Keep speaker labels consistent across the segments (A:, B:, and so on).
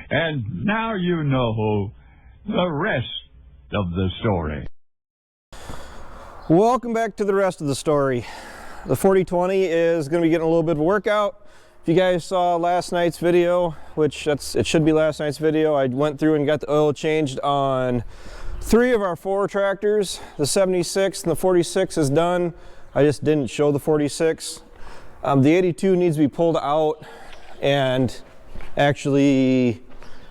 A: And now you know the rest of the story.
B: Welcome back to the rest of the story. The 4020 is going to be getting a little bit of a workout. If you guys saw last night's video, which it should be last night's video, I went through and got the oil changed on 3 of our 4 tractors. The 76 and the 46 is done. I just didn't show the 46. The 82 needs to be pulled out, and actually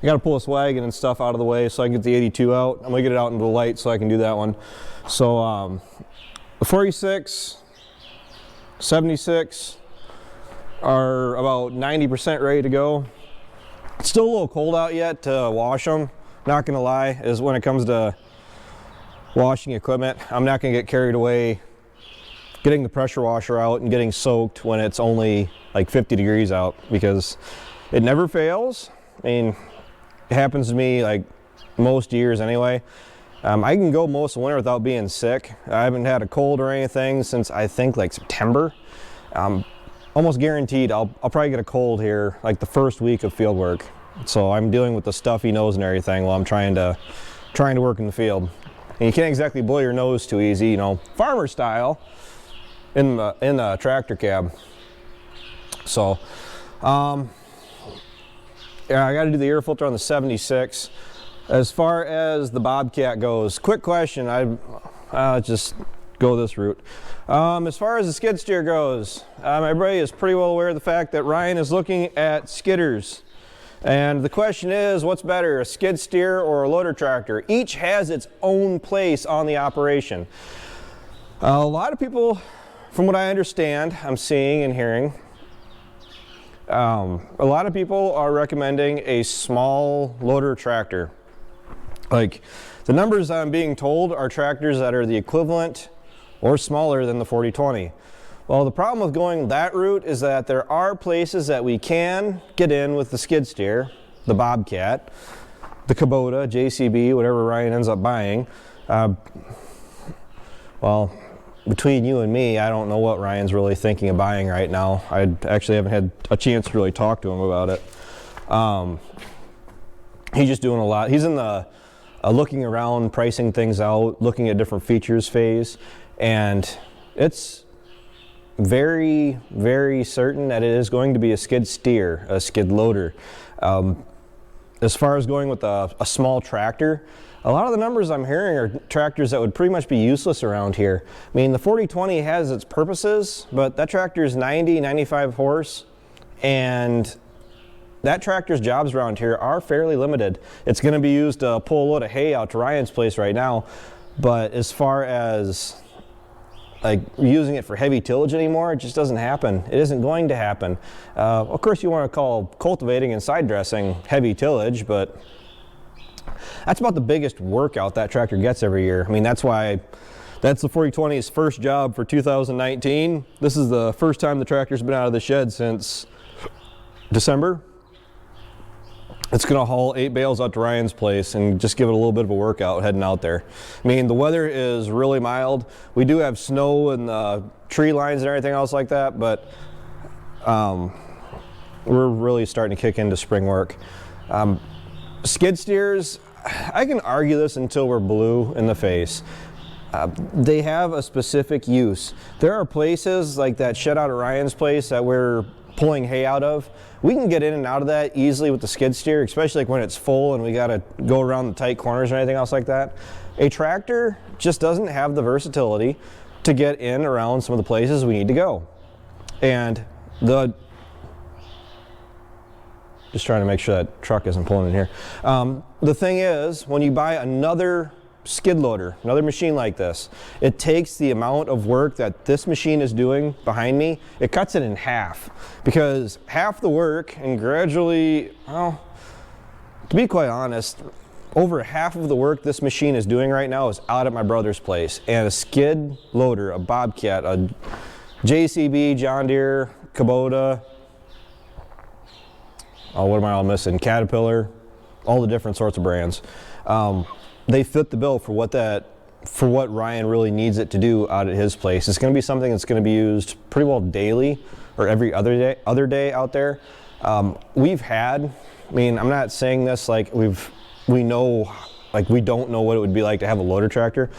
B: I got to pull this wagon and stuff out of the way so I can get the 82 out. I'm going to get it out into the light so I can do that one. So the 46, 76 are about 90% ready to go. It's still a little cold out yet to wash them. Not going to lie, is when it comes to washing equipment, I'm not going to get carried away getting the pressure washer out and getting soaked when it's only like 50 degrees out, because it never fails. I mean, it happens to me like most years anyway. I can go most of the winter without being sick. I haven't had a cold or anything since I think like September. Almost guaranteed I'll probably get a cold here like the first week of field work. So I'm dealing with the stuffy nose and everything while I'm trying to work in the field. And you can't exactly blow your nose too easy, you know, farmer style in the tractor cab. So yeah, I got to do the air filter on the 76. As far as the Bobcat goes, quick question, I'll just go this route. As far as the skid steer goes, everybody is pretty well aware of the fact that Ryan is looking at skidders. And the question is, what's better, a skid steer or a loader tractor? Each has its own place on the operation. A lot of people, from what I understand, I'm seeing and hearing, a lot of people are recommending a small loader tractor. Like, the numbers I'm being told are tractors that are the equivalent or smaller than the 4020. Well, the problem with going that route is that there are places that we can get in with the skid steer, the Bobcat, the Kubota, JCB, whatever Ryan ends up buying. Well, between you and me, I don't know what Ryan's really thinking of buying right now. I actually haven't had a chance to really talk to him about it. He's just doing a lot. He's in the looking around, pricing things out, looking at different features phase, and it's very, very certain that it is going to be a skid steer, a skid loader. As far as going with a small tractor, a lot of the numbers I'm hearing are tractors that would pretty much be useless around here. I mean, the 4020 has its purposes, but that tractor is 90, 95 horse, and that tractor's jobs around here are fairly limited. It's going to be used to pull a load of hay out to Ryan's place right now, but as far as like using it for heavy tillage anymore, it just doesn't happen. It isn't going to happen. Of course, you want to call cultivating and side dressing heavy tillage, but that's about the biggest workout that tractor gets every year. I mean, that's why that's the 4020's first job for 2019. This is the first time the tractor's been out of the shed since December. It's going to haul 8 bales out to Ryan's place and just give it a little bit of a workout heading out there. I mean, the weather is really mild. We do have snow and tree lines and everything else like that, but we're really starting to kick into spring work. Skid steers, I can argue this until we're blue in the face. They have a specific use. There are places like that shed out at Ryan's place that we're pulling hay out of. We can get in and out of that easily with the skid steer, especially like when it's full and we got to go around the tight corners or anything else like that. A tractor just doesn't have the versatility to get in around some of the places we need to go. And just trying to make sure that truck isn't pulling in here. The thing is, when you buy another skid loader, another machine like this, it takes the amount of work that this machine is doing behind me, it cuts it in half, because half the work, and gradually, well, to be quite honest, over half of the work this machine is doing right now is out at my brother's place. And a skid loader, a Bobcat, a JCB, John Deere, Kubota, oh, what am I all missing? Caterpillar, all the different sorts of brands. They fit the bill for what Ryan really needs it to do out at his place. It's going to be something that's going to be used pretty well daily or every other day out there. We've had I mean, I'm not saying this like we know, like we don't know what it would be like to have a loader tractor.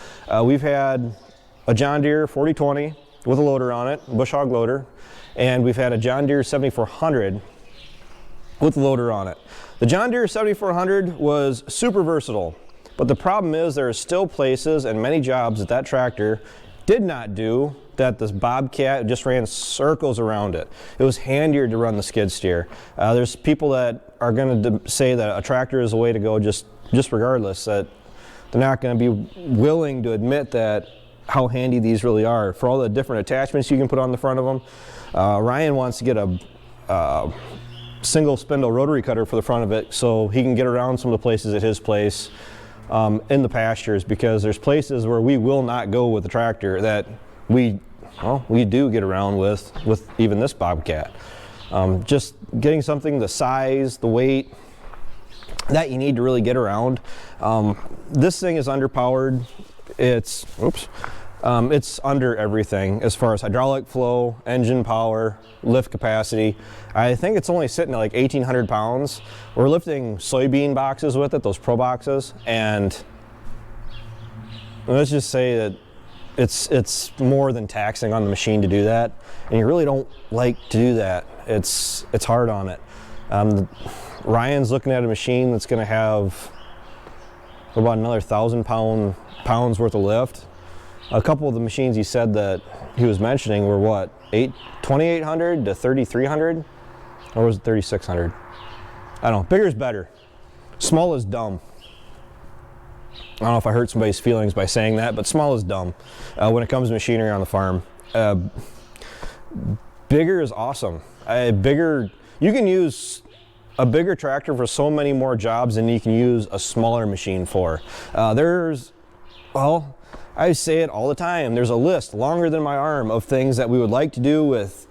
B: We've had a John Deere 4020 with a loader on it, bush hog loader, and we've had a John Deere 7400 with a loader on it. The John Deere 7400 was super versatile, but the problem is there are still places and many jobs that that tractor did not do that this Bobcat just ran circles around it. It was handier to run the skid steer. There's people that are going to say that a tractor is the way to go just regardless, that they're not going to be willing to admit that how handy these really are. For all the different attachments you can put on the front of them, Ryan wants to get a single spindle rotary cutter for the front of it so he can get around some of the places at his place in the pastures, because there's places where we will not go with the tractor that we do get around with even this Bobcat. Just getting something the size, the weight that you need to really get around. This thing is underpowered. It's under everything as far as hydraulic flow, engine power, lift capacity. I think it's only sitting at like 1,800 pounds. We're lifting soybean boxes with it, those pro boxes, and let's just say that it's more than taxing on the machine to do that, and you really don't like to do that. It's hard on it. Ryan's looking at a machine that's going to have about another 1,000 pounds worth of lift. A couple of the machines he said that he was mentioning were what, 2,800 to 3,300, or was it 3,600? I don't know. Bigger is better. Small is dumb. I don't know if I hurt somebody's feelings by saying that, but small is dumb when it comes to machinery on the farm. Bigger is awesome. You can use a bigger tractor for so many more jobs than you can use a smaller machine for. I say it all the time. There's a list longer than my arm of things that we would like to do with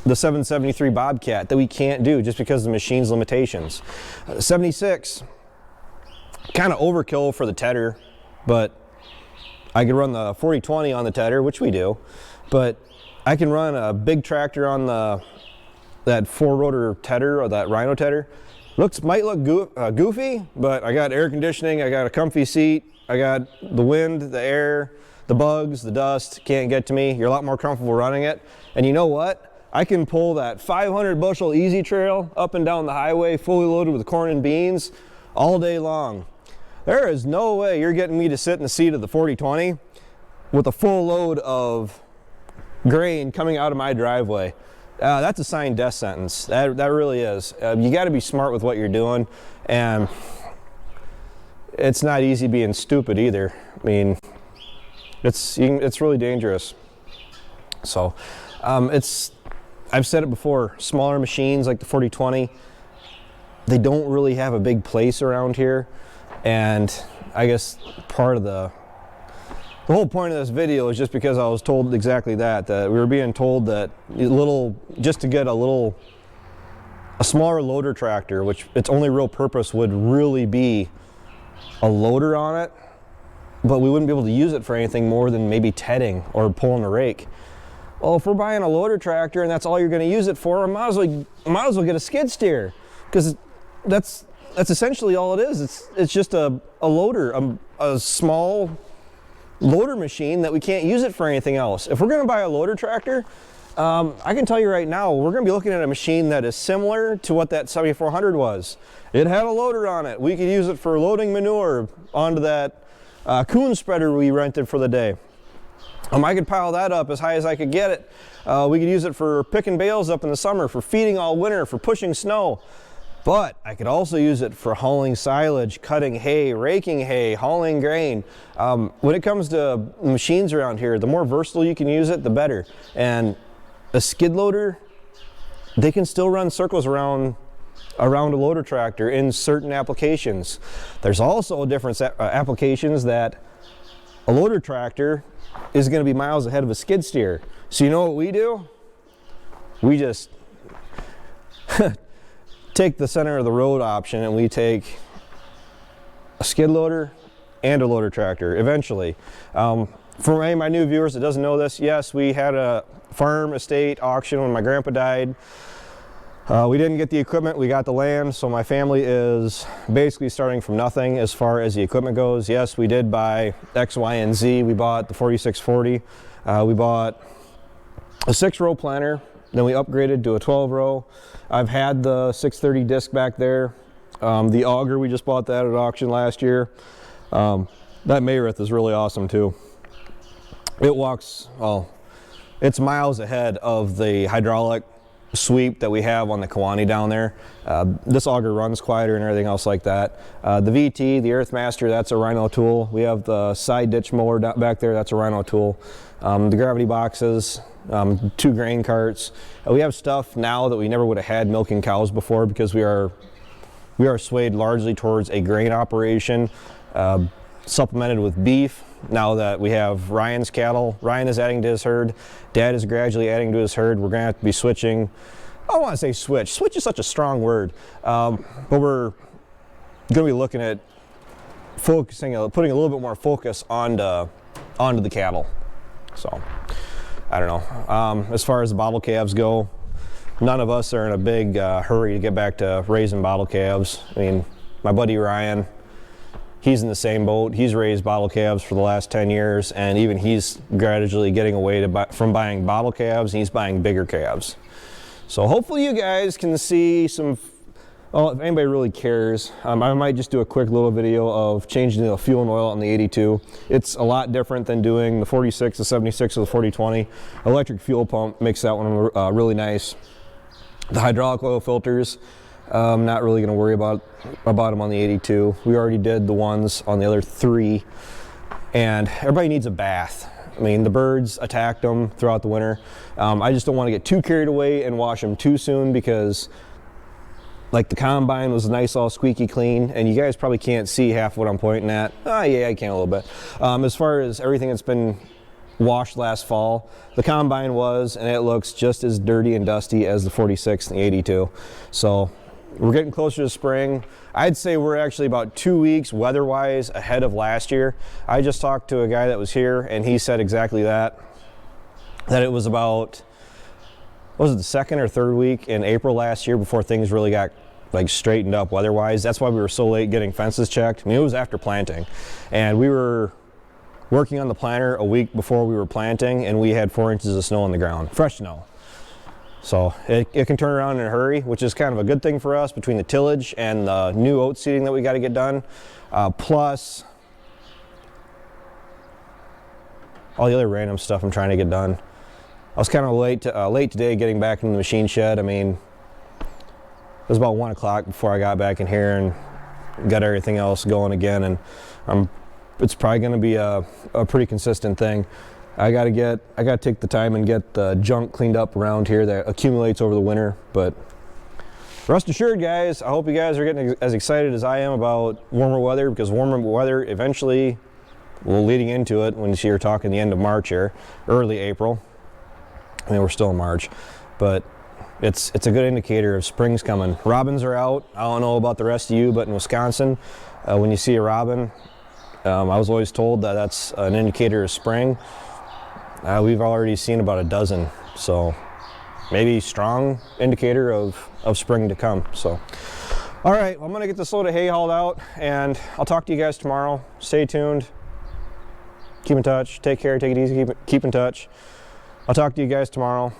B: the 773 Bobcat that we can't do just because of the machine's limitations. 76, kind of overkill for the tedder, but I could run the 4020 on the tedder, which we do, but I can run a big tractor on that 4-rotor tedder, or that Rhino tedder. Might look goofy, but I got air conditioning, I got a comfy seat, I got the wind, the air, the bugs, the dust can't get to me. You're a lot more comfortable running it. And you know what? I can pull that 500 bushel easy trail up and down the highway fully loaded with corn and beans all day long. There is no way you're getting me to sit in the seat of the 4020 with a full load of grain coming out of my driveway. That's a signed death sentence. That really is. You got to be smart with what you're doing, and it's not easy being stupid either. I mean, it's really dangerous. So, I've said it before, smaller machines like the 4020, they don't really have a big place around here, and I guess part of the whole point of this video is just because I was told exactly that we were being told that just to get a smaller loader tractor, which its only real purpose would really be a loader on it, but we wouldn't be able to use it for anything more than maybe tedding or pulling a rake. Well, if we're buying a loader tractor and that's all you're going to use it for, I might as well get a skid steer, because that's essentially all it is. It's just a loader, a small loader machine that we can't use it for anything else. If we're going to buy a loader tractor, I can tell you right now, we're going to be looking at a machine that is similar to what that 7400 was. It had a loader on it. We could use it for loading manure onto that coon spreader we rented for the day. I could pile that up as high as I could get it. We could use it for picking bales up in the summer, for feeding all winter, for pushing snow. But I could also use it for hauling silage, cutting hay, raking hay, hauling grain. When it comes to machines around here, the more versatile you can use it, the better. And a skid loader, they can still run circles around a loader tractor in certain applications. There's also different applications that a loader tractor is going to be miles ahead of a skid steer. So you know what we do? We just take the center of the road option, and we take a skid loader and a loader tractor eventually. For any of my new viewers that doesn't know this, yes, we had a farm estate auction when my grandpa died. We didn't get the equipment, we got the land, so my family is basically starting from nothing as far as the equipment goes. Yes, we did buy X, Y, and Z. We bought the 4640. We bought a 6-row planter, then we upgraded to a 12-row. I've had the 630 disc back there. The auger, we just bought that at auction last year. That Mayrith is really awesome too. It walks, well, it's miles ahead of the hydraulic sweep that we have on the Kiwani down there. This auger runs quieter and everything else like that. The VT, the Earthmaster, that's a Rhino tool. We have the side ditch mower back there, that's a Rhino tool. The gravity boxes, 2 grain carts. We have stuff now that we never would have had milking cows before, because we are swayed largely towards a grain operation, supplemented with beef. Now that we have Ryan's cattle, Ryan is adding to his herd, Dad is gradually adding to his herd. We're going to have to be switching. I don't want to say switch. Switch is such a strong word, but we're going to be looking at focusing, putting a little bit more focus onto the cattle. So, I don't know. As far as the bottle calves go, none of us are in a big hurry to get back to raising bottle calves. I mean, my buddy Ryan, he's in the same boat. He's raised bottle calves for the last 10 years, and even he's gradually getting away from buying bottle calves, and he's buying bigger calves. So hopefully you guys can see some, well, if anybody really cares, I might just do a quick little video of changing the fuel and oil on the 82. It's a lot different than doing the 46, the 76, or the 4020. Electric fuel pump makes that one really nice. The hydraulic oil filters, I'm not really going to worry about them on the 82. We already did the ones on the other 3, and everybody needs a bath. I mean, the birds attacked them throughout the winter. I just don't want to get too carried away and wash them too soon, because like the combine was nice, all squeaky clean, and you guys probably can't see half what I'm pointing at. Yeah, I can a little bit. As far as everything that's been washed last fall, the combine was, and it looks just as dirty and dusty as the 46 and the 82. So we're getting closer to spring. I'd say we're actually about 2 weeks weather-wise ahead of last year. I just talked to a guy that was here, and he said exactly that it was about, what was it, the 2nd or 3rd week in April last year before things really got like straightened up weather-wise. That's why we were so late getting fences checked. I mean, it was after planting, and we were working on the planter a week before we were planting, and we had 4 inches of snow on the ground, fresh snow. So it can turn around in a hurry, which is kind of a good thing for us between the tillage and the new oat seeding that we got to get done, plus all the other random stuff I'm trying to get done. I was kind of late today getting back into the machine shed. I mean, it was about 1 o'clock before I got back in here and got everything else going again, and it's probably going to be a pretty consistent thing. I gotta take the time and get the junk cleaned up around here that accumulates over the winter. But rest assured, guys, I hope you guys are getting as excited as I am about warmer weather, because warmer weather eventually, well, leading into it, when you're talking the end of March here, early April. I mean, we're still in March, but it's a good indicator of spring's coming. Robins are out. I don't know about the rest of you, but in Wisconsin, when you see a robin, I was always told that that's an indicator of spring. We've already seen about a dozen, so maybe strong indicator of spring to come. So, all right, well, I'm gonna get this load of hay hauled out, and I'll talk to you guys tomorrow. Stay tuned, keep in touch, take care, take it easy, keep in touch. I'll talk to you guys tomorrow.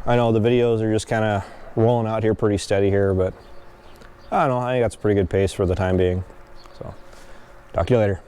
B: I know the videos are just kind of rolling out here pretty steady here, but I don't know, I think that's a pretty good pace for the time being. So, talk to you later.